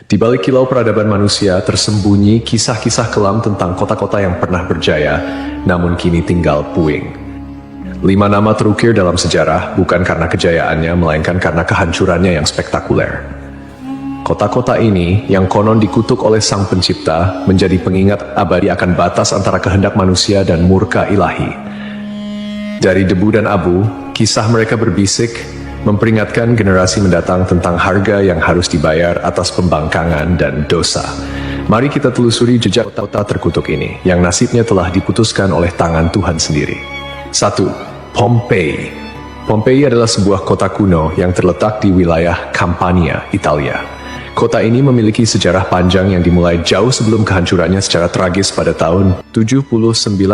Di balik kilau peradaban manusia tersembunyi kisah-kisah kelam tentang kota-kota yang pernah berjaya, namun kini tinggal puing. 5 nama terukir dalam sejarah bukan karena kejayaannya, melainkan karena kehancurannya yang spektakuler. Kota-kota ini, yang konon dikutuk oleh Sang Pencipta, menjadi pengingat abadi akan batas antara kehendak manusia dan murka ilahi. Dari debu dan abu, kisah mereka berbisik, memperingatkan generasi mendatang tentang harga yang harus dibayar atas pembangkangan dan dosa. Mari kita telusuri jejak kota terkutuk ini, yang nasibnya telah diputuskan oleh tangan Tuhan sendiri. 1. Pompei. Pompei adalah sebuah kota kuno yang terletak di wilayah Campania, Italia. Kota ini memiliki sejarah panjang yang dimulai jauh sebelum kehancurannya secara tragis pada tahun 79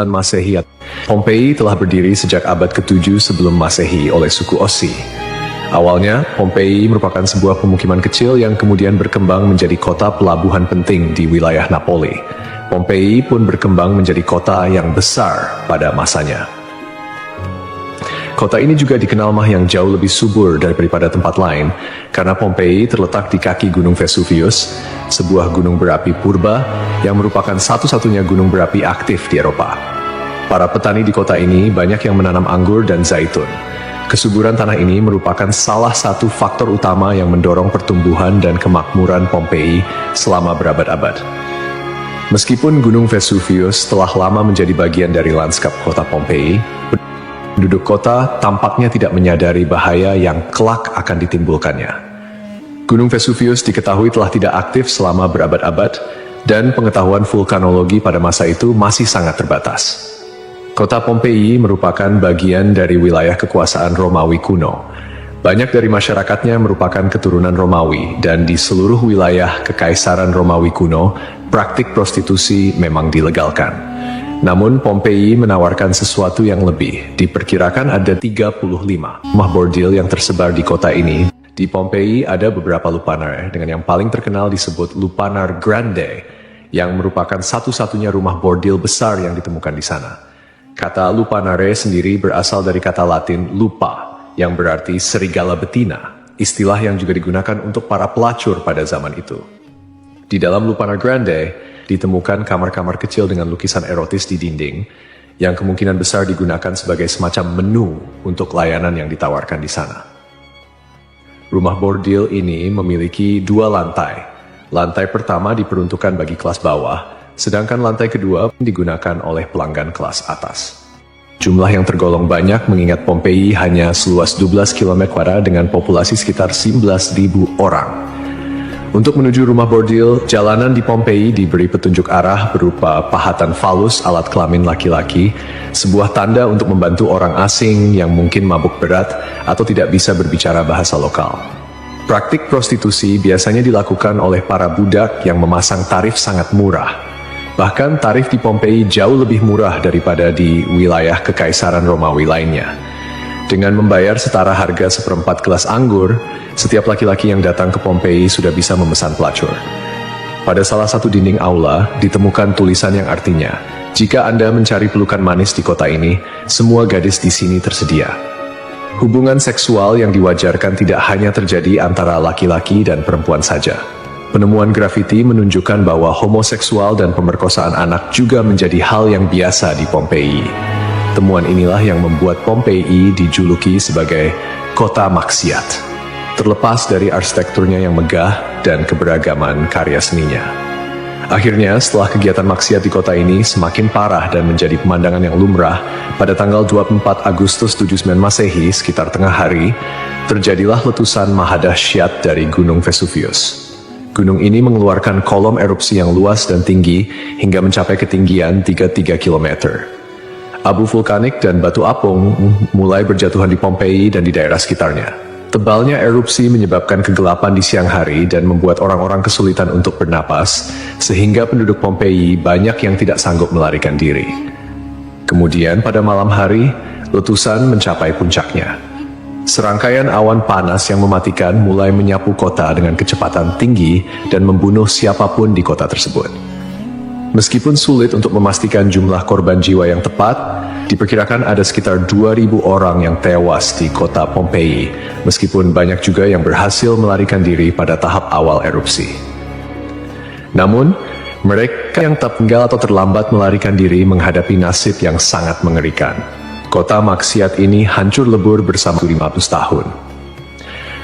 Masehi. Pompei telah berdiri sejak abad ke-7 sebelum Masehi oleh suku Ossi. Awalnya, Pompei merupakan sebuah pemukiman kecil yang kemudian berkembang menjadi kota pelabuhan penting di wilayah Napoli. Pompei pun berkembang menjadi kota yang besar pada masanya. Kota ini juga dikenal yang jauh lebih subur daripada tempat lain, karena Pompei terletak di kaki Gunung Vesuvius, sebuah gunung berapi purba yang merupakan satu-satunya gunung berapi aktif di Eropa. Para petani di kota ini banyak yang menanam anggur dan zaitun. Kesuburan tanah ini merupakan salah satu faktor utama yang mendorong pertumbuhan dan kemakmuran Pompei selama berabad-abad. Meskipun Gunung Vesuvius telah lama menjadi bagian dari lanskap kota Pompei, penduduk kota tampaknya tidak menyadari bahaya yang kelak akan ditimbulkannya. Gunung Vesuvius diketahui telah tidak aktif selama berabad-abad, dan pengetahuan vulkanologi pada masa itu masih sangat terbatas. Kota Pompei merupakan bagian dari wilayah kekuasaan Romawi kuno. Banyak dari masyarakatnya merupakan keturunan Romawi, dan di seluruh wilayah Kekaisaran Romawi kuno, praktik prostitusi memang dilegalkan. Namun Pompei menawarkan sesuatu yang lebih. Diperkirakan ada 35 rumah bordil yang tersebar di kota ini. Di Pompei ada beberapa lupanar, dengan yang paling terkenal disebut Lupanar Grande, yang merupakan satu-satunya rumah bordil besar yang ditemukan di sana. Kata lupanare sendiri berasal dari kata Latin lupa, yang berarti serigala betina, istilah yang juga digunakan untuk para pelacur pada zaman itu. Di dalam Lupanar Grande, ditemukan kamar-kamar kecil dengan lukisan erotis di dinding, yang kemungkinan besar digunakan sebagai semacam menu untuk layanan yang ditawarkan di sana. Rumah bordil ini memiliki 2 lantai. Lantai pertama diperuntukkan bagi kelas bawah, sedangkan lantai kedua digunakan oleh pelanggan kelas atas. Jumlah yang tergolong banyak mengingat Pompei hanya seluas 12 km² dengan populasi sekitar 11.000 orang. Untuk menuju rumah bordil, jalanan di Pompei diberi petunjuk arah berupa pahatan falus alat kelamin laki-laki, sebuah tanda untuk membantu orang asing yang mungkin mabuk berat atau tidak bisa berbicara bahasa lokal. Praktik prostitusi biasanya dilakukan oleh para budak yang memasang tarif sangat murah. Bahkan tarif di Pompei jauh lebih murah daripada di wilayah Kekaisaran Romawi lainnya. Dengan membayar setara harga seperempat gelas anggur, setiap laki-laki yang datang ke Pompei sudah bisa memesan pelacur. Pada salah satu dinding aula, ditemukan tulisan yang artinya, "Jika Anda mencari pelukan manis di kota ini, semua gadis di sini tersedia." Hubungan seksual yang diwajarkan tidak hanya terjadi antara laki-laki dan perempuan saja. Penemuan grafiti menunjukkan bahwa homoseksual dan pemerkosaan anak juga menjadi hal yang biasa di Pompei. Temuan inilah yang membuat Pompei dijuluki sebagai kota maksiat, terlepas dari arsitekturnya yang megah dan keberagaman karya seninya. Akhirnya, setelah kegiatan maksiat di kota ini semakin parah dan menjadi pemandangan yang lumrah, pada tanggal 24 Agustus 79 Masehi, sekitar tengah hari, terjadilah letusan mahadahsyat dari Gunung Vesuvius. Gunung ini mengeluarkan kolom erupsi yang luas dan tinggi hingga mencapai ketinggian 33 km. Abu vulkanik dan batu apung mulai berjatuhan di Pompei dan di daerah sekitarnya. Tebalnya erupsi menyebabkan kegelapan di siang hari dan membuat orang-orang kesulitan untuk bernapas, sehingga penduduk Pompei banyak yang tidak sanggup melarikan diri. Kemudian pada malam hari, letusan mencapai puncaknya. Serangkaian awan panas yang mematikan mulai menyapu kota dengan kecepatan tinggi dan membunuh siapapun di kota tersebut. Meskipun sulit untuk memastikan jumlah korban jiwa yang tepat, diperkirakan ada sekitar 2.000 orang yang tewas di kota Pompei, meskipun banyak juga yang berhasil melarikan diri pada tahap awal erupsi. Namun, mereka yang tak tinggal atau terlambat melarikan diri menghadapi nasib yang sangat mengerikan. Kota maksiat ini hancur lebur bersama 500 tahun.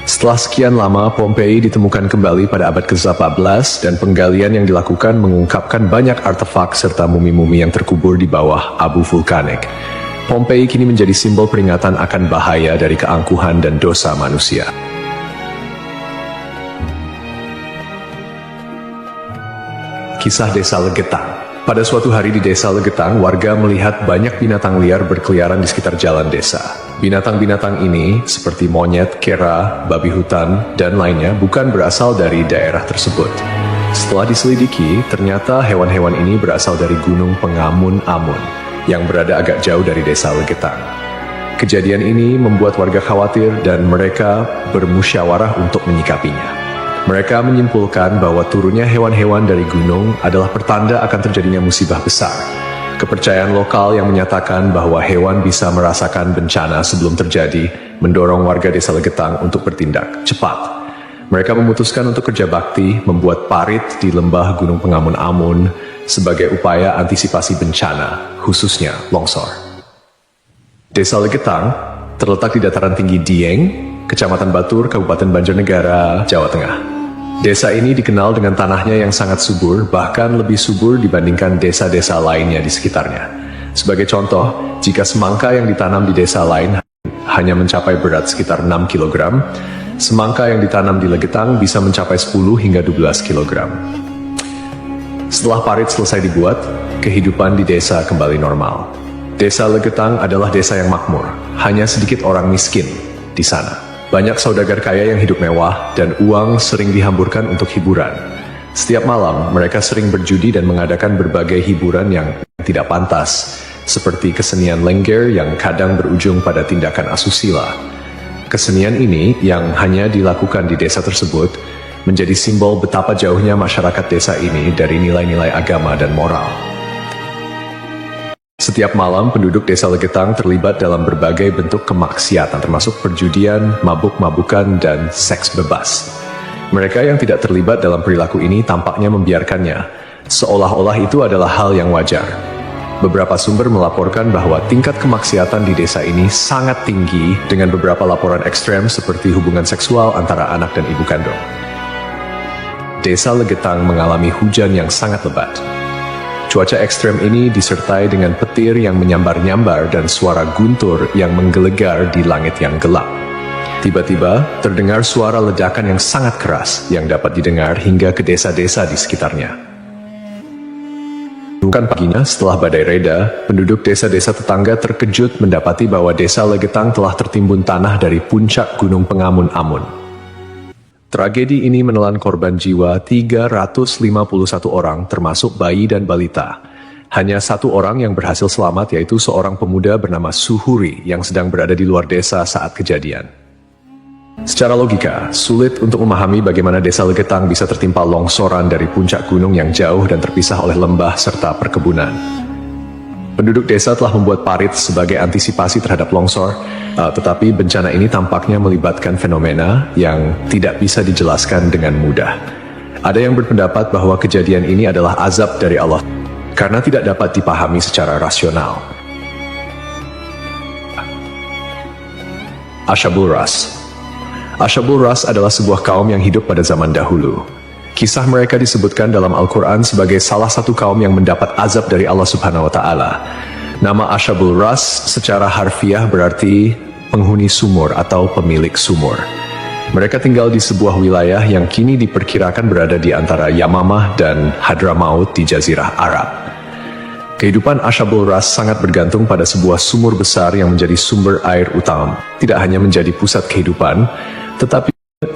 Setelah sekian lama, Pompei ditemukan kembali pada abad ke-18 dan penggalian yang dilakukan mengungkapkan banyak artefak serta mumi-mumi yang terkubur di bawah abu vulkanik. Pompei kini menjadi simbol peringatan akan bahaya dari keangkuhan dan dosa manusia. Kisah Desa Legetang. Pada suatu hari di Desa Legetang, warga melihat banyak binatang liar berkeliaran di sekitar jalan desa. Binatang-binatang ini, seperti monyet, kera, babi hutan, dan lainnya, bukan berasal dari daerah tersebut. Setelah diselidiki, ternyata hewan-hewan ini berasal dari Gunung Pengamun-Amun, yang berada agak jauh dari Desa Legetang. Kejadian ini membuat warga khawatir dan mereka bermusyawarah untuk menyikapinya. Mereka menyimpulkan bahwa turunnya hewan-hewan dari gunung adalah pertanda akan terjadinya musibah besar. Kepercayaan lokal yang menyatakan bahwa hewan bisa merasakan bencana sebelum terjadi mendorong warga Desa Legetang untuk bertindak cepat. Mereka memutuskan untuk kerja bakti membuat parit di lembah Gunung Pengamun-Amun sebagai upaya antisipasi bencana, khususnya longsor. Desa Legetang terletak di dataran tinggi Dieng, Kecamatan Batur, Kabupaten Banjarnegara, Jawa Tengah. Desa ini dikenal dengan tanahnya yang sangat subur, bahkan lebih subur dibandingkan desa-desa lainnya di sekitarnya. Sebagai contoh, jika semangka yang ditanam di desa lain hanya mencapai berat sekitar 6 kg, semangka yang ditanam di Legetang bisa mencapai 10 hingga 12 kg. Setelah parit selesai dibuat, kehidupan di desa kembali normal. Desa Legetang adalah desa yang makmur, hanya sedikit orang miskin di sana. Banyak saudagar kaya yang hidup mewah dan uang sering dihamburkan untuk hiburan. Setiap malam, mereka sering berjudi dan mengadakan berbagai hiburan yang tidak pantas, seperti kesenian lengger yang kadang berujung pada tindakan asusila. Kesenian ini yang hanya dilakukan di desa tersebut menjadi simbol betapa jauhnya masyarakat desa ini dari nilai-nilai agama dan moral. Setiap malam, penduduk Desa Legetang terlibat dalam berbagai bentuk kemaksiatan, termasuk perjudian, mabuk-mabukan, dan seks bebas. Mereka yang tidak terlibat dalam perilaku ini tampaknya membiarkannya, seolah-olah itu adalah hal yang wajar. Beberapa sumber melaporkan bahwa tingkat kemaksiatan di desa ini sangat tinggi, dengan beberapa laporan ekstrem seperti hubungan seksual antara anak dan ibu kandung. Desa Legetang mengalami hujan yang sangat lebat. Cuaca ekstrem ini disertai dengan petir yang menyambar-nyambar dan suara guntur yang menggelegar di langit yang gelap. Tiba-tiba, terdengar suara ledakan yang sangat keras yang dapat didengar hingga ke desa-desa di sekitarnya. Bukan paginya, setelah badai reda, penduduk desa-desa tetangga terkejut mendapati bahwa Desa Legetang telah tertimbun tanah dari puncak Gunung Pengamun-Amun. Tragedi ini menelan korban jiwa 351 orang, termasuk bayi dan balita. Hanya satu orang yang berhasil selamat, yaitu seorang pemuda bernama Suhuri yang sedang berada di luar desa saat kejadian. Secara logika, sulit untuk memahami bagaimana Desa Legetang bisa tertimpa longsoran dari puncak gunung yang jauh dan terpisah oleh lembah serta perkebunan. Penduduk desa telah membuat parit sebagai antisipasi terhadap longsor, tetapi bencana ini tampaknya melibatkan fenomena yang tidak bisa dijelaskan dengan mudah. Ada yang berpendapat bahwa kejadian ini adalah azab dari Allah, karena tidak dapat dipahami secara rasional. Ashabul Ras. Ashabul Ras adalah sebuah kaum yang hidup pada zaman dahulu. Kisah mereka disebutkan dalam Al-Quran sebagai salah satu kaum yang mendapat azab dari Allah Subhanahu wa Ta'ala. Nama Ashabul Ras secara harfiah berarti penghuni sumur atau pemilik sumur. Mereka tinggal di sebuah wilayah yang kini diperkirakan berada di antara Yamamah dan Hadramaut di Jazirah Arab. Kehidupan Ashabul Ras sangat bergantung pada sebuah sumur besar yang menjadi sumber air utama. Tidak hanya menjadi pusat kehidupan, tetapi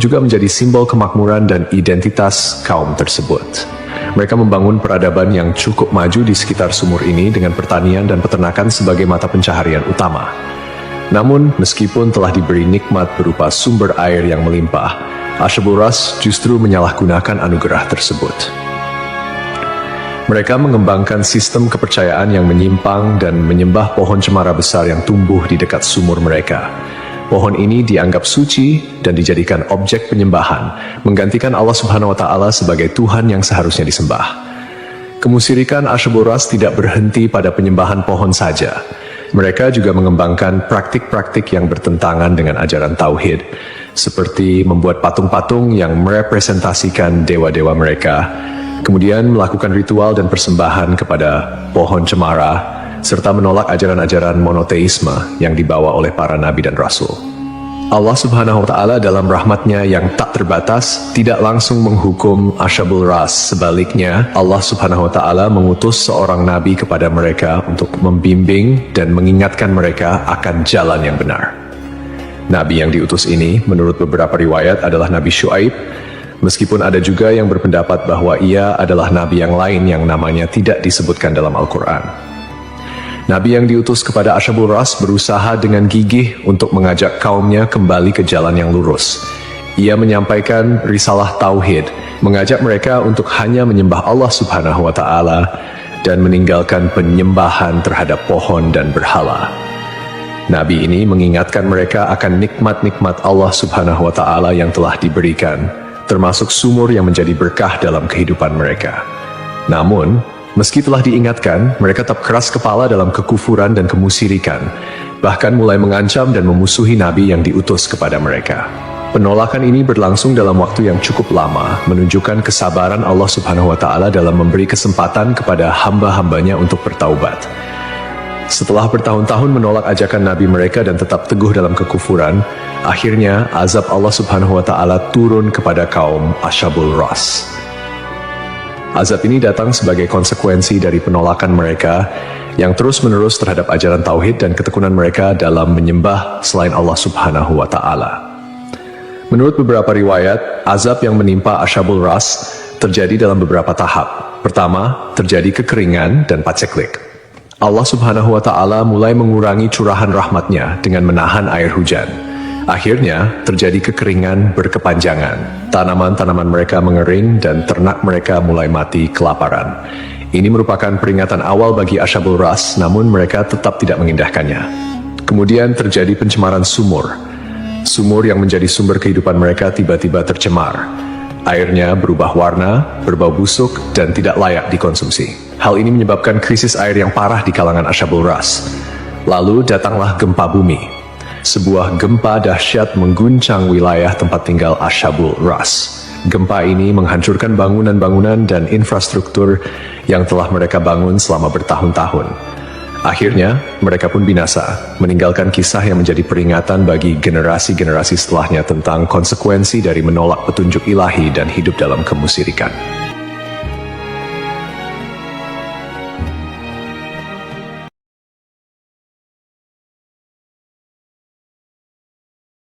juga menjadi simbol kemakmuran dan identitas kaum tersebut. Mereka membangun peradaban yang cukup maju di sekitar sumur ini dengan pertanian dan peternakan sebagai mata pencaharian utama. Namun, meskipun telah diberi nikmat berupa sumber air yang melimpah, Ashabul Ras justru menyalahgunakan anugerah tersebut. Mereka mengembangkan sistem kepercayaan yang menyimpang dan menyembah pohon cemara besar yang tumbuh di dekat sumur mereka. Pohon ini dianggap suci dan dijadikan objek penyembahan, menggantikan Allah Subhanahu wa Ta'ala sebagai Tuhan yang seharusnya disembah. Kemusyrikan Asyuburas tidak berhenti pada penyembahan pohon saja. Mereka juga mengembangkan praktik-praktik yang bertentangan dengan ajaran Tauhid, seperti membuat patung-patung yang merepresentasikan dewa-dewa mereka, kemudian melakukan ritual dan persembahan kepada pohon cemara, serta menolak ajaran-ajaran monoteisme yang dibawa oleh para nabi dan rasul. Allah Subhanahu wa Ta'ala dalam rahmatnya yang tak terbatas tidak langsung menghukum Ashabul Ras. Sebaliknya, Allah Subhanahu wa Ta'ala mengutus seorang nabi kepada mereka untuk membimbing dan mengingatkan mereka akan jalan yang benar. Nabi yang diutus ini, menurut beberapa riwayat, adalah Nabi Syuaib, meskipun ada juga yang berpendapat bahwa ia adalah nabi yang lain yang namanya tidak disebutkan dalam Al-Quran. Nabi yang diutus kepada Ashabul Ras berusaha dengan gigih untuk mengajak kaumnya kembali ke jalan yang lurus. Ia menyampaikan risalah Tauhid, mengajak mereka untuk hanya menyembah Allah Subhanahu wa Ta'ala dan meninggalkan penyembahan terhadap pohon dan berhala. Nabi ini mengingatkan mereka akan nikmat-nikmat Allah Subhanahu wa Ta'ala yang telah diberikan, termasuk sumur yang menjadi berkah dalam kehidupan mereka. Namun, meski telah diingatkan, mereka tetap keras kepala dalam kekufuran dan kemusyrikan, bahkan mulai mengancam dan memusuhi Nabi yang diutus kepada mereka. Penolakan ini berlangsung dalam waktu yang cukup lama, menunjukkan kesabaran Allah Subhanahu wa Ta'ala dalam memberi kesempatan kepada hamba-hambanya untuk bertaubat. Setelah bertahun-tahun menolak ajakan Nabi mereka dan tetap teguh dalam kekufuran, akhirnya azab Allah Subhanahu wa Ta'ala turun kepada kaum Ashabul Ras. Azab ini datang sebagai konsekuensi dari penolakan mereka yang terus-menerus terhadap ajaran Tauhid dan ketekunan mereka dalam menyembah selain Allah Subhanahu wa Ta'ala. Menurut beberapa riwayat, azab yang menimpa Ashabul Ras terjadi dalam beberapa tahap. Pertama, terjadi kekeringan dan paceklik. Allah Subhanahu wa Ta'ala mulai mengurangi curahan rahmatnya dengan menahan air hujan. Akhirnya, terjadi kekeringan berkepanjangan. Tanaman-tanaman mereka mengering dan ternak mereka mulai mati kelaparan. Ini merupakan peringatan awal bagi Ashabul Ras, namun mereka tetap tidak mengindahkannya. Kemudian terjadi pencemaran sumur. Sumur yang menjadi sumber kehidupan mereka tiba-tiba tercemar. Airnya berubah warna, berbau busuk, dan tidak layak dikonsumsi. Hal ini menyebabkan krisis air yang parah di kalangan Ashabul Ras. Lalu datanglah gempa bumi. Sebuah gempa dahsyat mengguncang wilayah tempat tinggal Ashabul Ras. Gempa ini menghancurkan bangunan-bangunan dan infrastruktur yang telah mereka bangun selama bertahun-tahun. Akhirnya, mereka pun binasa, meninggalkan kisah yang menjadi peringatan bagi generasi-generasi setelahnya tentang konsekuensi dari menolak petunjuk ilahi dan hidup dalam kemusyrikan.